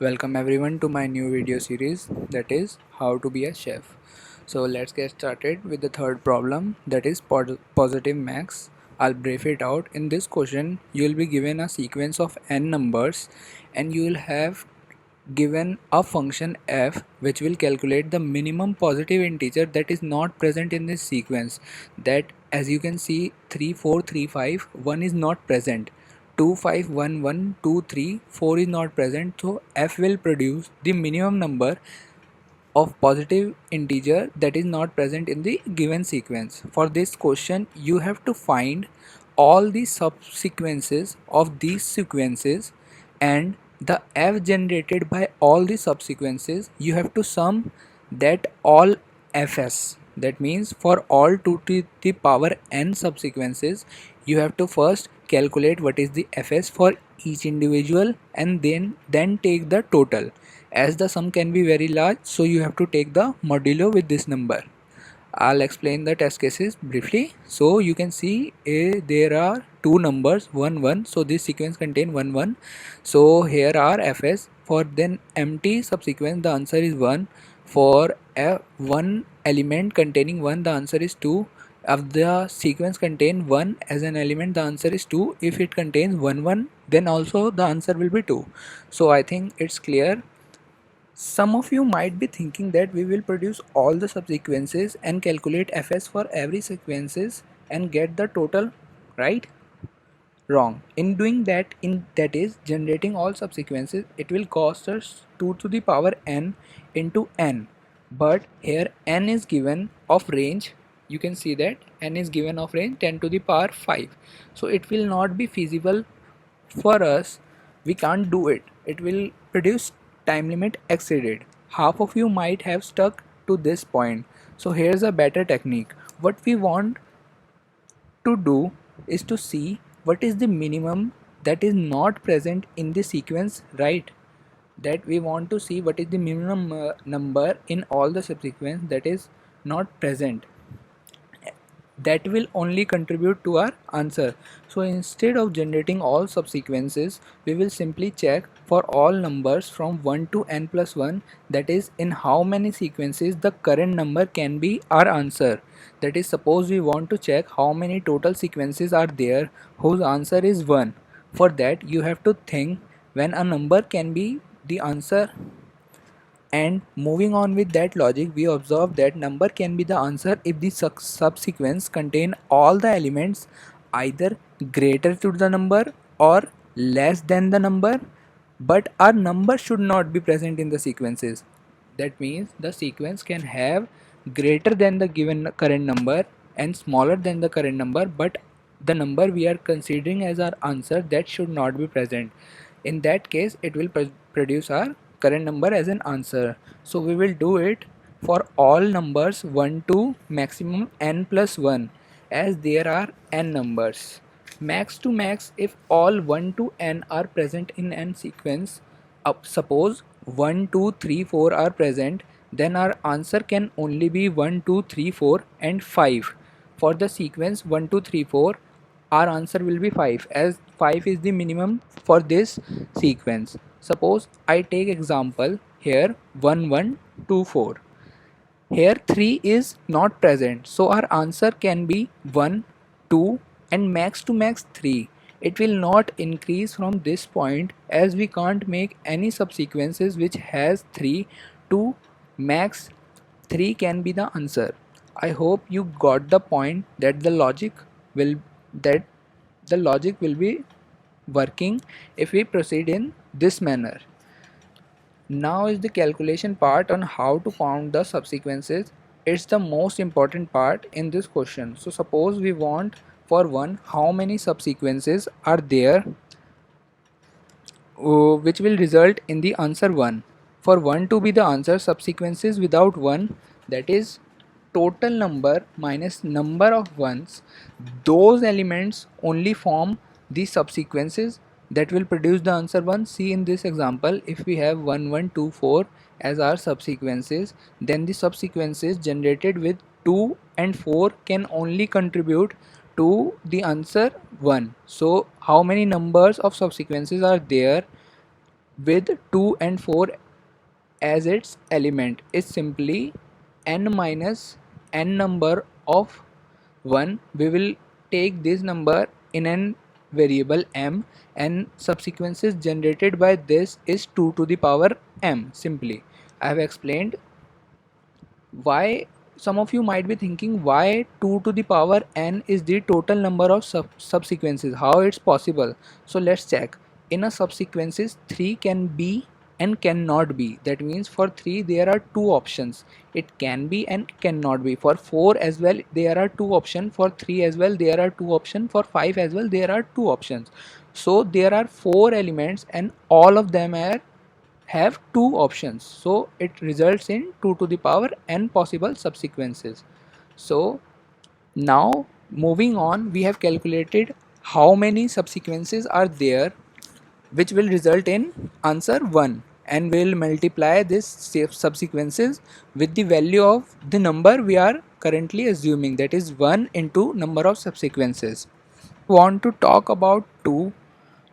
Welcome everyone to my new video series, that is how to be a chef. So let's get started with the third problem, that is positive max. I'll brief it out. In this question you'll be given a sequence of n numbers and you will have given a function f which will calculate the minimum positive integer that is not present in this sequence. That, as you can see, 3 4 3 5, 1 is not present, 2 5 1 1 2 3 4 is not present, so f will produce the minimum number of positive integer that is not present in the given sequence. For this question you have to find all the subsequences of these sequences, and the f generated by all the subsequences you have to sum that all fs. That means for all 2 to the power n subsequences you have to first calculate what is the fs for each individual and then take the total. As the sum can be very large, so you have to take the modulo with this number. I'll explain the test cases briefly. So you can see there are two numbers 1 1, so this sequence contain 1 1. So here are fs. For then empty subsequence the answer is 1. For one element containing 1 the answer is 2. If the sequence contain 1 as an element the answer is 2. If it contains 1 1 then also the answer will be 2. So I think it's clear. Some of you might be thinking that we will produce all the subsequences and calculate fs for every sequences and get the total, right? Wrong. In doing that, that is generating all subsequences, it will cost us 2 to the power n into n. But here n is given of range. You can see that n is given of range 10 to the power 5. So it will not be feasible for us. We can't do it. It will produce time limit exceeded. Half of you might have stuck to this point. So here's a better technique. What we want to do is to see what is the minimum that is not present in the sequence, right? That we want to see what is the minimum number in all the subsequence that is not present, that will only contribute to our answer. So instead of generating all subsequences, we will simply check for all numbers from 1 to n plus 1, that is in how many sequences the current number can be our answer. That is, suppose we want to check how many total sequences are there whose answer is 1. For that you have to think when a number can be the answer, and moving on with that logic, we observe that number can be the answer if the subsequence contain all the elements either greater to the number or less than the number, but our number should not be present in the sequences. That means the sequence can have greater than the given current number and smaller than the current number, but the number we are considering as our answer, that should not be present. In that case it will produce our current number as an answer. So we will do it for all numbers 1 to maximum n plus 1, as there are n numbers. Max to max, if all 1 to n are present in n sequence, suppose 1 2 3 4 are present, then our answer can only be 1 2 3 4 and 5. For the sequence 1 2 3 4, our answer will be 5, as 5 is the minimum for this sequence. Suppose I take example here 1 1 2 4. Here 3 is not present, so our answer can be 1 2 and max to max 3. It will not increase from this point, as we can't make any subsequences which has 3 to max 3 can be the answer. I hope you got the point that will that the logic will be working if we proceed in this manner. Now is the calculation part on how to count the subsequences. It's the most important part in this question. So suppose we want for 1 how many subsequences are there which will result in the answer 1. For 1 to be the answer, subsequences without 1, that is total number minus number of ones, those elements only form the subsequences that will produce the answer 1. See in this example, if we have 1 1 2 4 as our subsequences, then the subsequences generated with 2 and 4 can only contribute to the answer 1. So how many numbers of subsequences are there with 2 and 4 as its element is simply n minus n number of 1. We will take this number in an variable m, and subsequences generated by this is 2 to the power m. Simply, I have explained why. Some of you might be thinking why 2 to the power n is the total number of subsequences, how it's possible. So let's check. In a subsequences, 3 can be and cannot be. That means for 3 there are two options, it can be and cannot be. For 4 as well there are two options, for 3 as well there are two options, for 5 as well there are two options. So there are 4 elements and all of them are have two options, so it results in 2 to the power n possible subsequences. So now moving on, we have calculated how many subsequences are there, which will result in answer 1, and we will multiply this subsequences with the value of the number we are currently assuming, that is 1 into number of subsequences. Want to talk about 2,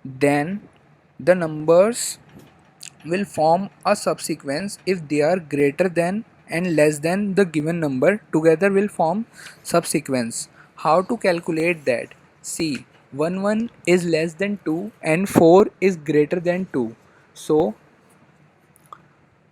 then the numbers will form a subsequence if they are greater than and less than the given number together will form subsequence. How to calculate that? See, 1 is less than 2 and 4 is greater than 2. So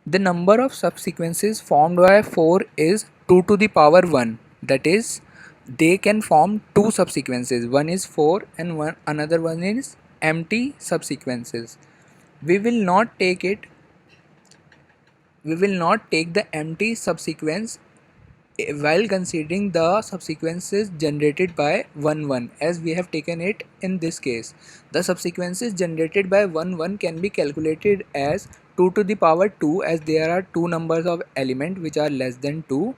the number of subsequences formed by 4 is 2 to the power 1. That is, they can form two subsequences. One is 4 and another one is empty subsequences. We will not take it we will not take the empty subsequence while considering the subsequences generated by 1 1, as we have taken it in this case. The subsequences generated by 1 1 can be calculated as 2 to the power 2, as there are two numbers of element which are less than 2,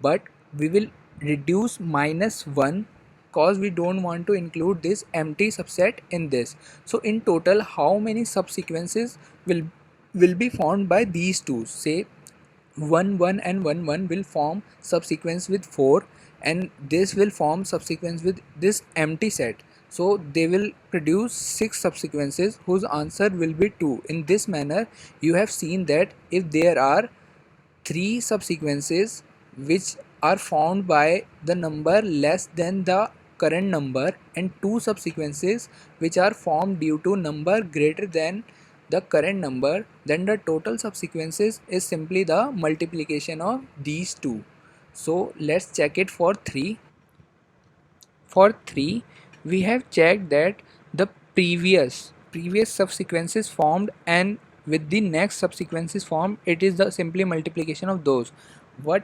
but we will reduce minus 1 cause we don't want to include this empty subset in this. So in total, how many subsequences will be formed by these two? Say 1 1 and 1 1 will form subsequence with 4, and this will form subsequence with this empty set, so they will produce 6 subsequences whose answer will be 2. In this manner, you have seen that if there are 3 subsequences which are found by the number less than the current number, and 2 subsequences which are formed due to number greater than the current number, then the total subsequences is simply the multiplication of these two. So let's check it for 3. For 3, we have checked that the previous subsequences formed, and with the next subsequences formed, it is the simply multiplication of those. Why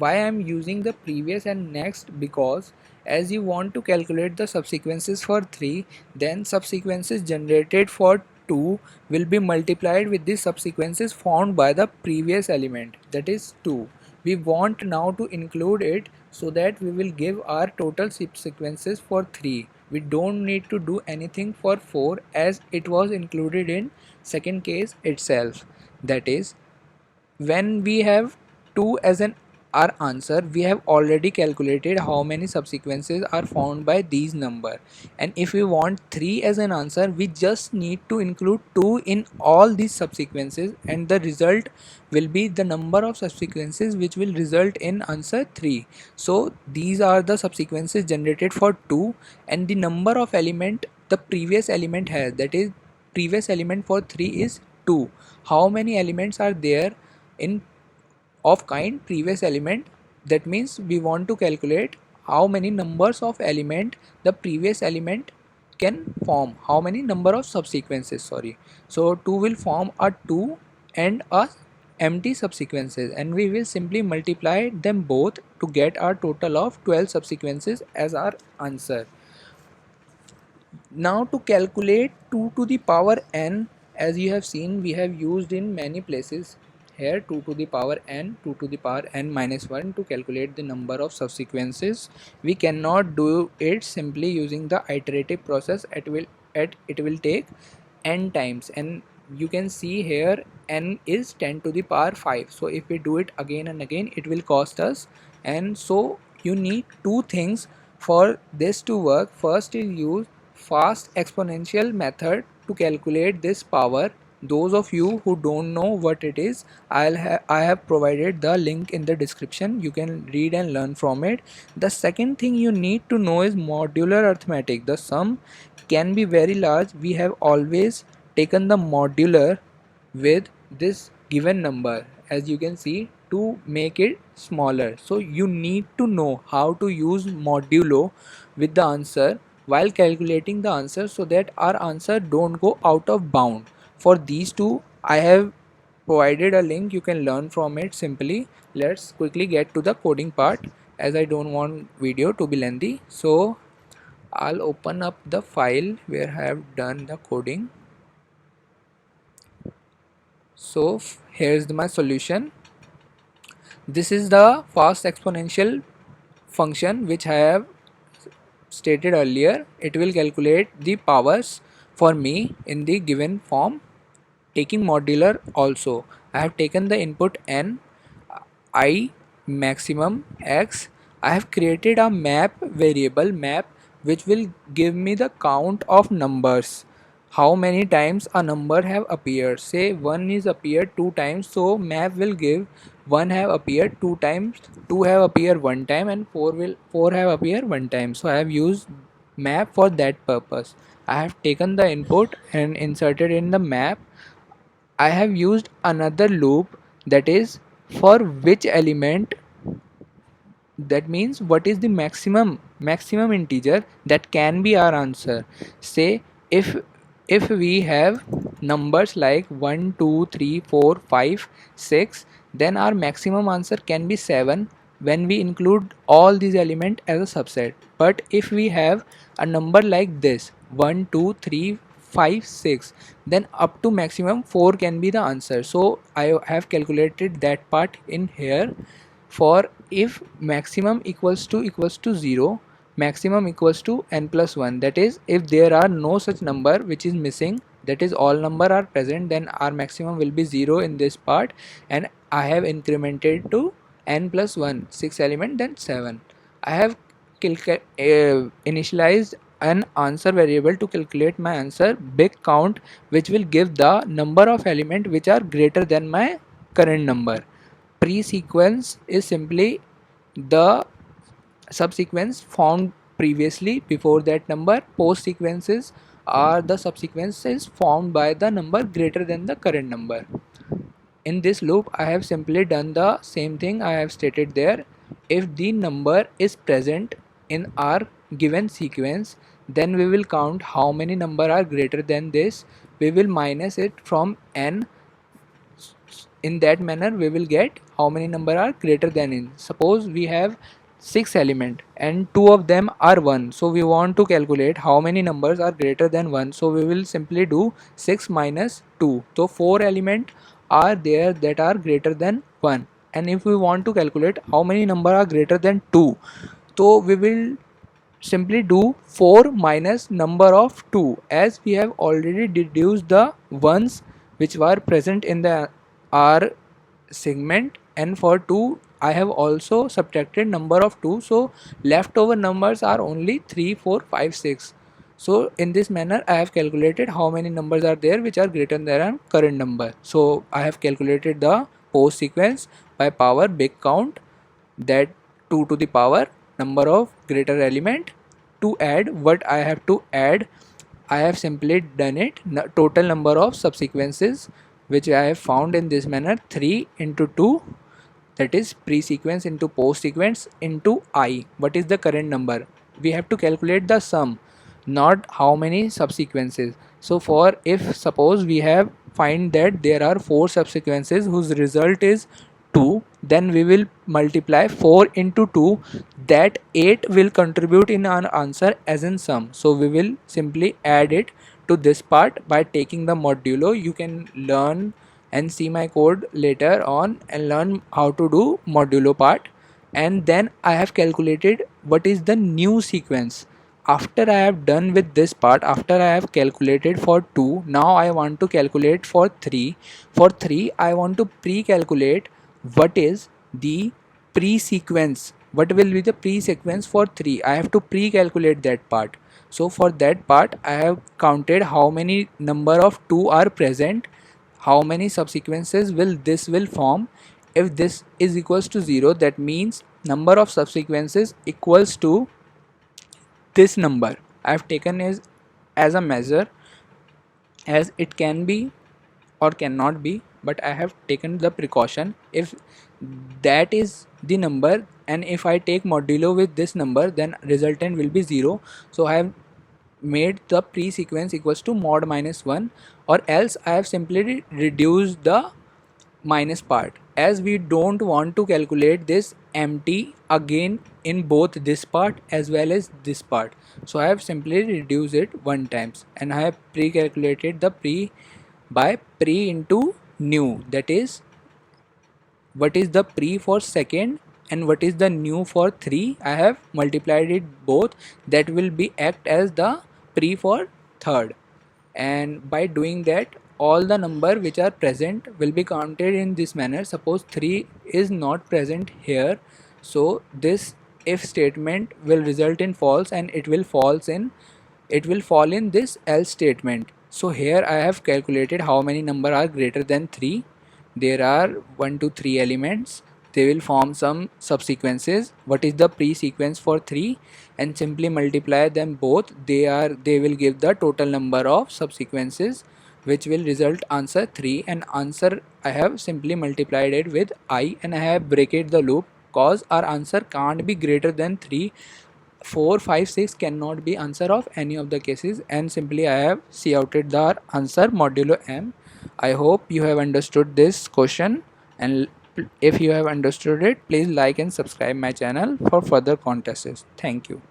I'm using the previous and next, because as you want to calculate the subsequences for 3, then subsequences generated for 2 will be multiplied with the subsequences formed by the previous element, that is 2. We want now to include it so that we will give our total subsequences for 3. We don't need to do anything for 4 as it was included in second case itself. That is, when we have 2 as an our answer, we have already calculated how many subsequences are found by these number, and if we want 3 as an answer, we just need to include 2 in all these subsequences, and the result will be the number of subsequences which will result in answer 3. So these are the subsequences generated for 2, and the number of element the previous element has, that is previous element for 3 is 2. How many elements are there in of kind previous element? That means we want to calculate how many numbers of element the previous element can form, how many number of subsequences, sorry. So 2 will form a 2 and a empty subsequences, and we will simply multiply them both to get our total of 12 subsequences as our answer. Now to calculate 2 to the power n, as you have seen, we have used in many places. Here 2 to the power n, 2 to the power n minus 1 to calculate the number of subsequences. We cannot do it simply using the iterative process. It will take n times, and you can see here n is 10 to the power 5. So if we do it again and again, it will cost us. And so you need two things for this to work. First is use fast exponential method to calculate this power Those of you who don't know what it is, I have provided the link in the description. You can read and learn from it. The second thing you need to know is modular arithmetic. The sum can be very large. We have always taken the modular with this given number, as you can see, to make it smaller. So you need to know how to use modulo with the answer while calculating the answer, so that our answer don't go out of bound. For these two I have provided a link, you can learn from it simply. Let's quickly get to the coding part, as I don't want video to be lengthy. So I'll open up the file where I have done the coding. So here's my solution. This is the fast exponential function which I have stated earlier. It will calculate the powers for me in the given form, taking modular also. I have taken the input n, I, maximum, x. I have created a map variable map which will give me the count of numbers, how many times a number have appeared. Say 1 is appeared 2 times, so map will give 1 have appeared 2 times, 2 have appeared 1 time, and 4 have appeared 1 time. So I have used map for that purpose. I have taken the input and inserted in the map. I have used another loop, that is for which element, that means what is the maximum integer that can be our answer. Say if we have numbers like 1 2 3 4 5 6, then our maximum answer can be 7 when we include all these elements as a subset. But if we have a number like this 1 2 3 5 6, then up to maximum 4 can be the answer. So I have calculated that part in here. For if maximum equals to 0, maximum equals to n plus 1, that is if there are no such number which is missing, that is all number are present, then our maximum will be 0 in this part. And I have incremented to n plus 1, 6 element, then 7. I have initialized an answer variable to calculate my answer big count, which will give the number of element which are greater than my current number. Pre-sequence is simply the subsequence found previously before that number. Post sequences are the subsequences formed by the number greater than the current number. In this loop I have simply done the same thing I have stated there. If the number is present in our given sequence, then we will count how many number are greater than this. We will minus it from n. In that manner we will get how many number are greater than n. Suppose we have 6 element and 2 of them are 1, so we want to calculate how many numbers are greater than 1. So we will simply do 6 minus 2, so 4 element are there that are greater than 1. And if we want to calculate how many number are greater than 2, so we will simply do 4 minus number of 2, as we have already deduced the ones which were present in the R segment, and for 2 I have also subtracted number of 2, so leftover numbers are only 3 4 5 6. So in this manner I have calculated how many numbers are there which are greater than our current number. So I have calculated the post sequence by power big count, that 2 to the power number of greater element. To add what I have to add, I have simply done it total number of subsequences which I have found in this manner, 3 into 2, that is pre-sequence into post-sequence into I. What is the current number? We have to calculate the sum, not how many subsequences. So for if suppose we have find that there are 4 subsequences whose result is 2, then we will multiply 4 into 2, that 8 will contribute in our answer as in sum. So we will simply add it to this part by taking the modulo. You can learn and see my code later on and learn how to do modulo part. And then I have calculated what is the new sequence. After I have done with this part, after I have calculated for 2, now I want to calculate for 3. For 3 I want to pre-calculate what is the pre-sequence, what will be the pre-sequence for 3. I have to pre-calculate that part. So for that part I have counted how many number of 2 are present. how many subsequences will form. If this is equals to 0, that means number of subsequences equals to this number. I have taken as a measure, as it can be or cannot be, but I have taken the precaution. If that is the number and if I take modulo with this number, then resultant will be 0. So I have made the pre-sequence equals to mod minus 1, or else I have simply reduced the minus part, as we don't want to calculate this empty again in both this part as well as this part. So I have simply reduced it one times, and I have pre-calculated the pre by pre into new, that is what is the pre for second and what is the new for 3. I have multiplied it both, that will be act as the pre for third, and by doing that all the number which are present will be counted in this manner. Suppose 3 is not present here, so this if statement will result in false, and it will fall in this else statement. So here I have calculated how many number are greater than 3. There are 1 to 3 elements. They will form some subsequences. What is the pre-sequence for 3, and simply multiply them both. They will give the total number of subsequences, which will result answer 3. And answer I have simply multiplied it with I, and I have breaked the loop, cause our answer can't be greater than 3. 4, 5, 6 cannot be answer of any of the cases, and simply I have couted the answer modulo m. I hope you have understood this question, and if you have understood it, please like and subscribe my channel for further contests. Thank you.